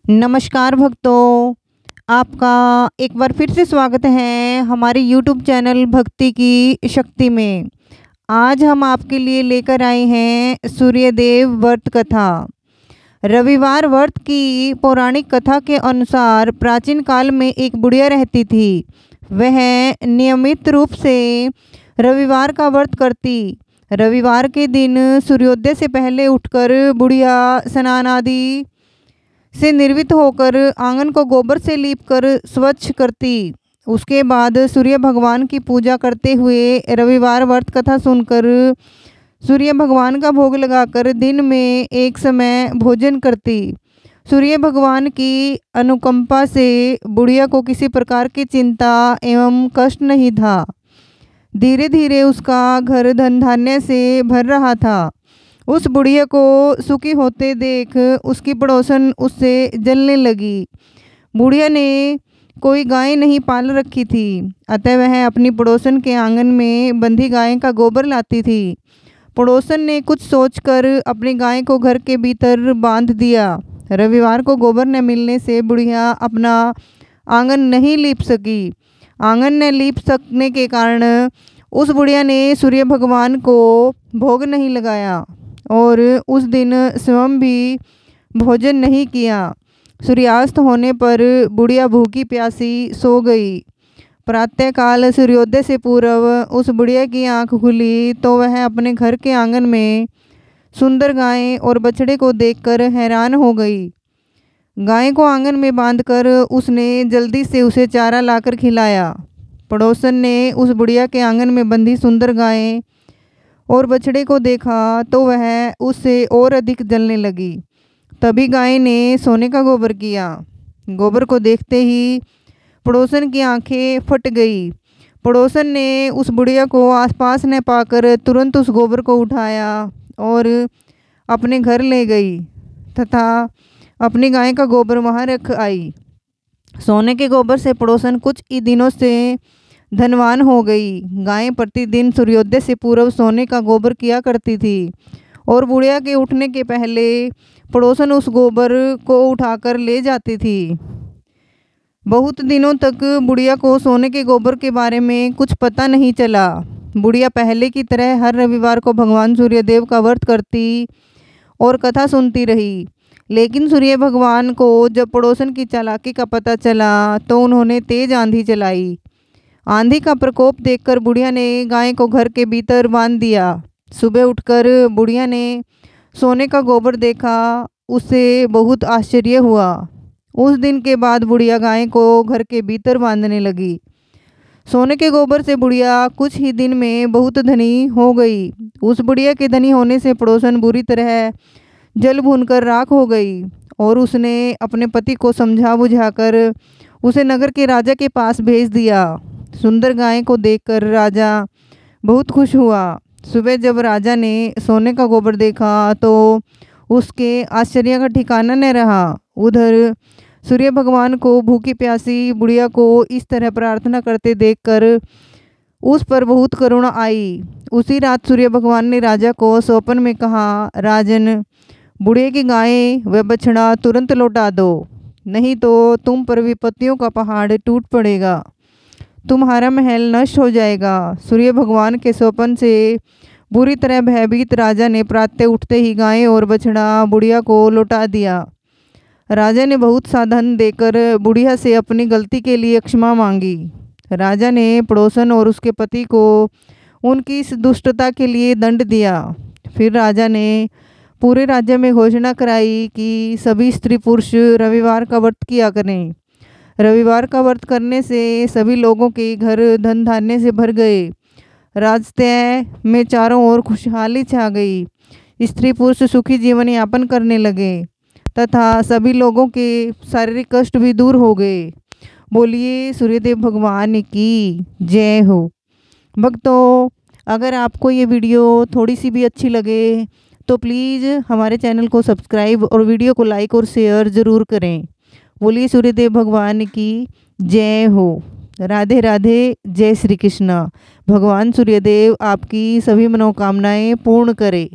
नमस्कार भक्तों, आपका एक बार फिर से स्वागत है हमारे YouTube चैनल भक्ति की शक्ति में। आज हम आपके लिए लेकर आए हैं सूर्यदेव व्रत कथा। रविवार व्रत की पौराणिक कथा के अनुसार प्राचीन काल में एक बुढ़िया रहती थी। वह नियमित रूप से रविवार का व्रत करती। रविवार के दिन सूर्योदय से पहले उठकर बुढ़िया स्नान आदि से निर्वित होकर आंगन को गोबर से लीपकर स्वच्छ करती। उसके बाद सूर्य भगवान की पूजा करते हुए रविवार व्रत कथा सुनकर सूर्य भगवान का भोग लगाकर दिन में एक समय भोजन करती। सूर्य भगवान की अनुकंपा से बुढ़िया को किसी प्रकार की चिंता एवं कष्ट नहीं था। धीरे धीरे उसका घर धन धान्य से भर रहा था। उस बुढ़िया को सुखी होते देख उसकी पड़ोसन उससे जलने लगी। बुढ़िया ने कोई गाय नहीं पाल रखी थी, अतः वह अपनी पड़ोसन के आंगन में बंधी गाय का गोबर लाती थी। पड़ोसन ने कुछ सोचकर अपनी गाय को घर के भीतर बांध दिया। रविवार को गोबर न मिलने से बुढ़िया अपना आंगन नहीं लीप सकी। आंगन न लीप सकने के कारण उस बुढ़िया ने सूर्य भगवान को भोग नहीं लगाया और उस दिन स्वयं भी भोजन नहीं किया। सूर्यास्त होने पर बुढ़िया भूखी प्यासी सो गई। प्रातःकाल सूर्योदय से पूर्व उस बुढ़िया की आंख खुली तो वह अपने घर के आंगन में सुंदर गाय और बछड़े को देखकर हैरान हो गई। गाय को आंगन में बांधकर उसने जल्दी से उसे चारा लाकर खिलाया। पड़ोसन ने उस बुढ़िया के आंगन में बंधी सुंदर गाय और बछड़े को देखा तो वह उससे और अधिक जलने लगी। तभी गाय ने सोने का गोबर किया। गोबर को देखते ही पड़ोसन की आंखें फट गई। पड़ोसन ने उस बुढ़िया को आसपास न पाकर तुरंत उस गोबर को उठाया और अपने घर ले गई तथा अपनी गाय का गोबर वहां रख आई। सोने के गोबर से पड़ोसन कुछ ही दिनों से धनवान हो गई। गाय प्रतिदिन सूर्योदय से पूर्व सोने का गोबर किया करती थी और बुढ़िया के उठने के पहले पड़ोसन उस गोबर को उठाकर ले जाती थी। बहुत दिनों तक बुढ़िया को सोने के गोबर के बारे में कुछ पता नहीं चला। बुढ़िया पहले की तरह हर रविवार को भगवान सूर्यदेव का व्रत करती और कथा सुनती रही। लेकिन सूर्य भगवान को जब पड़ोसन की चालाकी का पता चला तो उन्होंने तेज आंधी चलाई। आंधी का प्रकोप देखकर बुढ़िया ने गाय को घर के भीतर बांध दिया। सुबह उठकर बुढ़िया ने सोने का गोबर देखा, उससे बहुत आश्चर्य हुआ। उस दिन के बाद बुढ़िया गाय को घर के भीतर बांधने लगी। सोने के गोबर से बुढ़िया कुछ ही दिन में बहुत धनी हो गई। उस बुढ़िया के धनी होने से पड़ोसन बुरी तरह जल भूनकर राख हो गई और उसने अपने पति को समझा बुझाकर उसे नगर के राजा के पास भेज दिया। सुंदर गाय को देखकर राजा बहुत खुश हुआ। सुबह जब राजा ने सोने का गोबर देखा तो उसके आश्चर्य का ठिकाना न रहा। उधर सूर्य भगवान को भूखी प्यासी बुढ़िया को इस तरह प्रार्थना करते देखकर उस पर बहुत करुणा आई। उसी रात सूर्य भगवान ने राजा को स्वप्न में कहा, राजन, बुढ़िया की गाय व बछड़ा तुरंत लौटा दो, नहीं तो तुम पर विपत्तियों का पहाड़ टूट पड़ेगा, तुम्हारा महल नष्ट हो जाएगा। सूर्य भगवान के स्वप्न से बुरी तरह भयभीत राजा ने प्रातः उठते ही गाय और बछड़ा बुढ़िया को लौटा दिया। राजा ने बहुत सा धन देकर बुढ़िया से अपनी गलती के लिए क्षमा मांगी। राजा ने पड़ोसन और उसके पति को उनकी इस दुष्टता के लिए दंड दिया। फिर राजा ने पूरे राज्य में घोषणा कराई कि सभी स्त्री पुरुष रविवार का व्रत किया करें। रविवार का व्रत करने से सभी लोगों के घर धन धान्य से भर गए। राजत्य में चारों ओर खुशहाली छा गई। स्त्री पुरुष सुखी जीवन यापन करने लगे तथा सभी लोगों के शारीरिक कष्ट भी दूर हो गए। बोलिए सूर्यदेव भगवान की जय हो। भक्तों, अगर आपको ये वीडियो थोड़ी सी भी अच्छी लगे तो प्लीज़ हमारे चैनल को सब्सक्राइब और वीडियो को लाइक और शेयर ज़रूर करें। बोलिए सूर्यदेव भगवान की जय हो। राधे राधे, जय श्री कृष्ण। भगवान सूर्यदेव आपकी सभी मनोकामनाएं पूर्ण करे।